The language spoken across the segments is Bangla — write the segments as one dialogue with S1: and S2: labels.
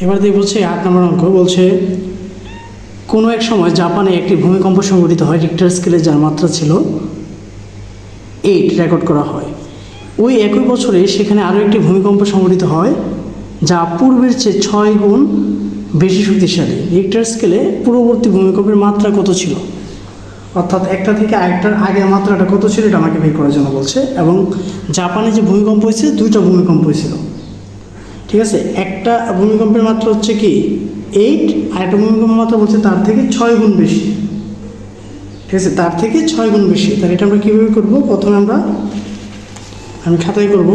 S1: এবার দিয়ে বলছে 8 নম্বর অঙ্ক, বলছে কোনো এক সময় জাপানে একটি ভূমিকম্প সংঘটিত হয়, রিক্টার স্কেলে যার মাত্রা ছিল 8 রেকর্ড করা হয়। ওই একই বছরে সেখানে আরও একটি ভূমিকম্প সংঘটিত হয় যা পূর্বের চেয়ে 6 গুণ বেশি শক্তিশালী। রিক্টার স্কেলে পূর্ববর্তী ভূমিকম্পের মাত্রা কত ছিল? অর্থাৎ একটা থেকে আরেকটার আগের মাত্রাটা কত ছিল এটা আমাকে বের করার জন্য বলছে। এবং জাপানে যে ভূমিকম্প হয়েছে, 2টা ভূমিকম্প হয়েছিল, ঠিক আছে। একটা ভূমিকম্পের মাত্রা হচ্ছে কি 8, আর একটা ভূমিকম্পের মাত্রা বলছে তার থেকে 6 গুণ বেশি, ঠিক আছে, তার থেকে 6 গুণ বেশি। তাহলে এটা আমরা কীভাবে করবো? প্রথমে আমি খাতায় করব।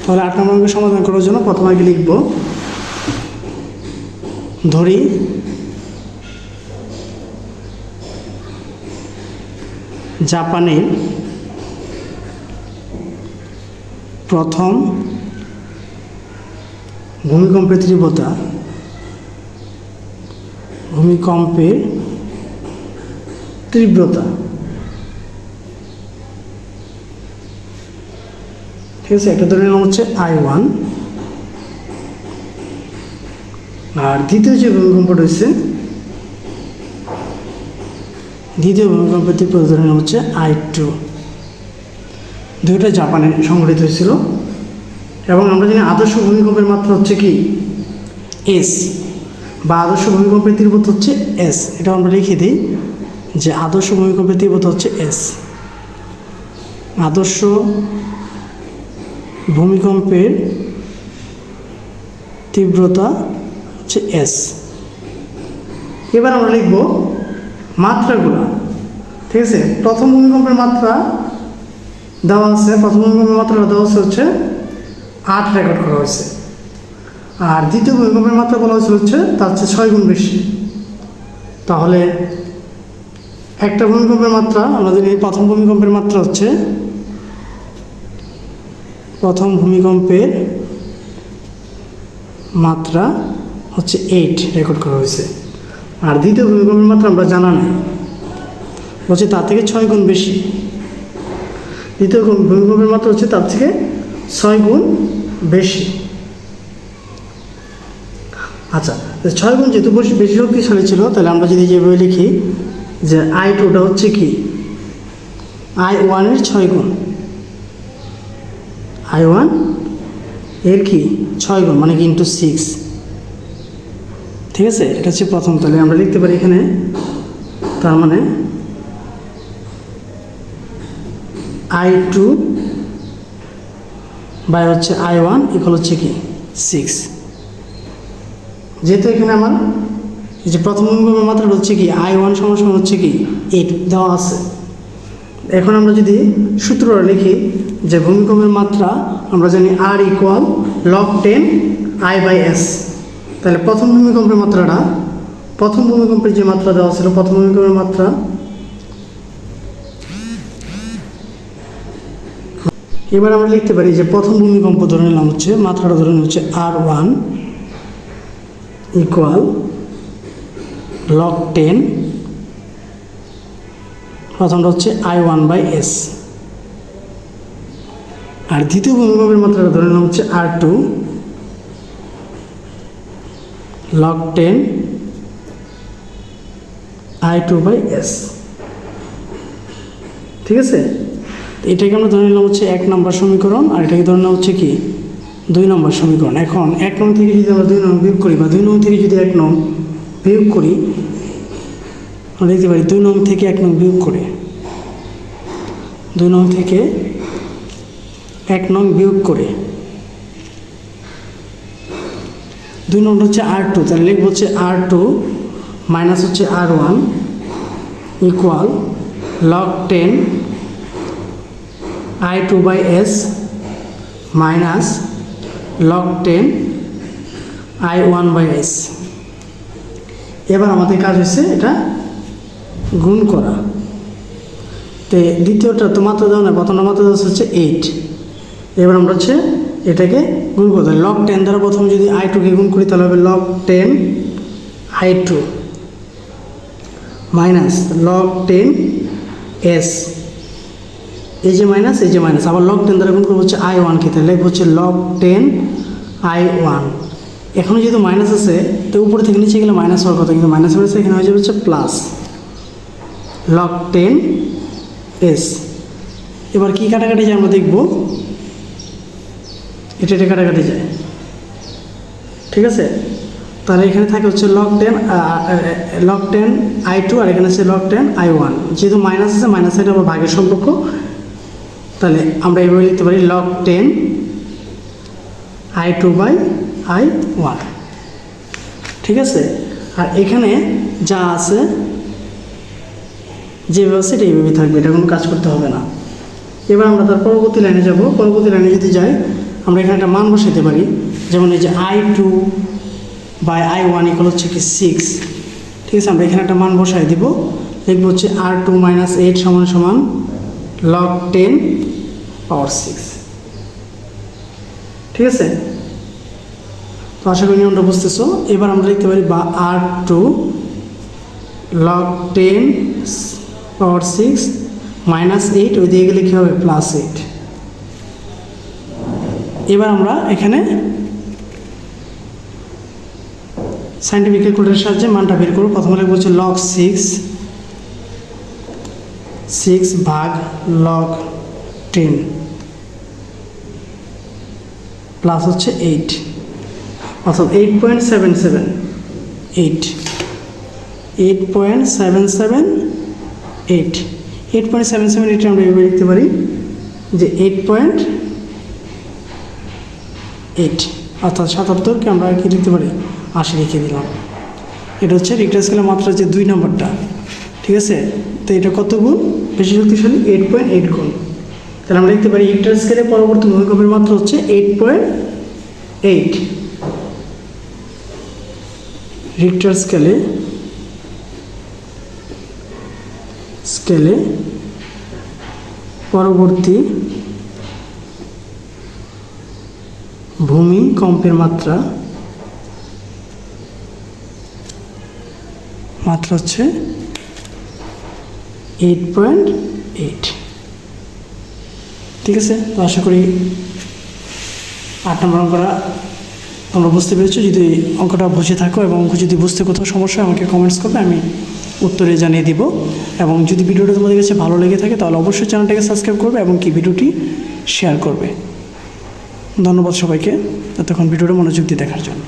S1: তাহলে 8 নম্বর অঙ্কের সমাধান করার জন্য প্রথমে আগে লিখব, ধরি জাপানের প্রথম ভূমিকম্পের তীব্রতা ঠিক আছে, একটা ধরে নাম হচ্ছে I1। আর দ্বিতীয় যে ভূমিকম্পটা হচ্ছে, দ্বিতীয় ভূমিকম্পের তীব্রতা ধরে নাম হচ্ছে I2। দুইটা জাপানে সংঘটিত হয়েছিল। এবং আমরা জানি আদর্শ ভূমিকম্পের মাত্রা হচ্ছে কি S, বা আদর্শ ভূমিকম্পের তীব্রতা হচ্ছে S। এটা আমরা লিখে দিই যে আদর্শ ভূমিকম্পের তীব্রতা হচ্ছে S। আদর্শ ভূমিকম্পের তীব্রতা হচ্ছে S। এবার আমরা লিখব মাত্রাগুলো, ঠিক আছে। প্রথম ভূমিকম্পের মাত্রা দেওয়া আছে, প্রথম ভূমিকম্পের মাত্রা দেওয়া হচ্ছে 8 রেকর্ড করা হয়েছে। আর দ্বিতীয় ভূমিকম্পের মাত্রা বলা হচ্ছে তার চেয়ে 6 গুণ বেশি। তাহলে একটা ভূমিকম্পের মাত্রা আমরা জানি, প্রথম ভূমিকম্পের মাত্রা হচ্ছে, প্রথম ভূমিকম্পের মাত্রা হচ্ছে 8 রেকর্ড করা হয়েছে। আর দ্বিতীয় ভূমিকম্পের মাত্রা আমরা জানা নাই, বলছে তার থেকে 6 গুণ বেশি। দ্বিতীয় ভূমিকম্পের মাত্রা হচ্ছে তার থেকে 6 গুণ বেশি। আচ্ছা, 6 গুণ যেহেতু বেশি শক্তিশালী ছিল, তাহলে আমরা যদি যেভাবে লিখি যে I2টা হচ্ছে কি I1-এর 6 গুণ, I1 এর কি 6 গুণ, মানে কি ইন্টু 6, ঠিক আছে। এটা হচ্ছে প্রথম। তাহলে আমরা লিখতে পারি এখানে, তার মানে I2 বাই হচ্ছে I1 ইকুয়াল হচ্ছে কি 6। যেহেতু এখানে আমার এই যে প্রথম ভূমিকম্পের মাত্রাটা হচ্ছে কি I1 সমান হচ্ছে কি 8 দেওয়া আছে। এখন আমরা যদি সূত্রটা লিখি যে ভূমিকম্পের মাত্রা আমরা জানি R ইকুয়াল log 10 I/S। তাহলে প্রথম ভূমিকম্পের মাত্রাটা, প্রথম ভূমিকম্পের যে মাত্রা দেওয়া ছিল, প্রথম ভূমিকম্পের মাত্রা, এবার আমরা লিখতে পারি যে প্রথম ভূমিকম্প ধরে নিলাম হচ্ছে, মাত্রাটা ধরে নিলাম হচ্ছে R1 ইকুয়াল log 10, প্রথমটা হচ্ছে I1/S। আর দ্বিতীয় ভূমিকম্পের মাত্রাটা ধরে নিলাম হচ্ছে R2 log 10 I2/S, ঠিক আছে। এটাকে আমরা ধরে নিলাম হচ্ছে 1 নম্বর সমীকরণ, আর এটাকে ধরে নেওয়া হচ্ছে কি 2 নম্বর সমীকরণ। এখন 1 নং থেকে যদি আমরা 2 নং বিয়োগ করি, বা 2 নং থেকে যদি 1 নং বিয়োগ করি, আমরা দেখতে পারি 2 নং থেকে 1 নং বিয়োগ করে, 2 নং থেকে 1 নং বিয়োগ করে 2 নং হচ্ছে R2। তাহলে লিখব হচ্ছে R2 মাইনাস হচ্ছে R1 equal log 10 I2/S minus log 10 I1/S। এবার আমাদের কাজ হচ্ছে এটা গুণ করা। তো দ্বিতীয়টা তো মাত্রা দেওয়া না, প্রথমটা মাত্রা দেওয়া হচ্ছে 8। এবার আমরা হচ্ছে এটাকে গুণ করতে হবে log 10 দ্বারা। প্রথমে যদি I2-কে গুণ করি তাহলে হবে log 10 I2 minus log 10 S এই যে মাইনাস এই যে মাইনাস, আবার লগ 10 দ্বারা গুণ করবো হচ্ছে I1 কে, তাহলে হচ্ছে log 10 I1। এখনও যেহেতু মাইনাস আছে তো উপরে থেকে নিচে গেলে মাইনাস হওয়ার কথা, কিন্তু মাইনাস হয়েছে, এখানে হয়ে যাবে হচ্ছে প্লাস log 10 S। এবার কি কাটাকাটি যায় আমরা দেখব, এটা কাটাকাটি যায়, ঠিক আছে। তাহলে এখানে থাকে হচ্ছে log 10 I2, আর এখানে আছে log 10 I1। যেহেতু মাইনাস আছে, মাইনাস এটা আবার ভাগের সম্পর্ক, তাহলে আমরা এইভাবে লিখতে পারি log 10 I2 বাই I1, ঠিক আছে। আর এখানে যা আছে যেভাবে আছে এটা এইভাবেই থাকবে, এটা কোনো কাজ করতে হবে না। এবার আমরা তার পরবর্তী লাইনে যাব। পরবর্তী লাইনে যদি যাই, আমরা এখানে একটা মান বসাতে পারি, যেমন এই যে I2 বাই I1 ইকুয়াল হচ্ছে কি 6, ঠিক আছে। আমরা এখানে একটা মান বসাই দিব, লিখব হচ্ছে R2 মাইনাস 8 সমান সমান log 10 পাওয়ার 6, ঠিক আছে। তো আশা করি নিয়মটা বুঝতেছো। এবার আমরা লিখতে পারি বা R2 log 10 পাওয়ার 6 মাইনাস 8, ওই দিকে গেলে কী হবে প্লাস 8। এবার আমরা এখানে সাইন্টিফিক ক্যালকুলেটরের সাহায্যে মানটা বের করব। প্রথমে লিখব হচ্ছে log 6 ভাগ log 10 প্লাস হচ্ছে 8, অর্থাৎ 8.77 আমরা এভাবে লিখতে পারি যে 8.8, অর্থাৎ 77কে আমরা কি লিখতে পারি 80 লিখে দিলাম। এটা হচ্ছে রিক্টার স্কেলের মাত্রা যে 2 নম্বরটা, ঠিক আছে। তো এটা কত গুণ বেশি শক্তিশালী, 8.8 গুণ। তাহলে আমরা লিখতে পারি রিক্টার স্কেলের পরবর্তী ভূমিকম্পের মাত্রা হচ্ছে 8.8। রিক্টার স্কেলে পরবর্তী ভূমিকম্পের মাত্রা হচ্ছে 8.8, ঠিক আছে। তো আশা করি 8 নম্বর অঙ্কটা তোমরা বুঝতে পেরেছো। যদি অঙ্কটা বুঝে থাকো এবং অঙ্ক যদি বুঝতে কোথাও সমস্যা আমাকে কমেন্টস করবে, আমি উত্তরে জানিয়ে দিব। এবং যদি ভিডিওটা তোমাদের কাছে ভালো লেগে থাকে তাহলে অবশ্যই চ্যানেলটাকে সাবস্ক্রাইব করবে এবং কি ভিডিওটি শেয়ার করবে। ধন্যবাদ সবাইকে এতক্ষণ ভিডিওটা মনোযোগ দিয়ে দেখার জন্য।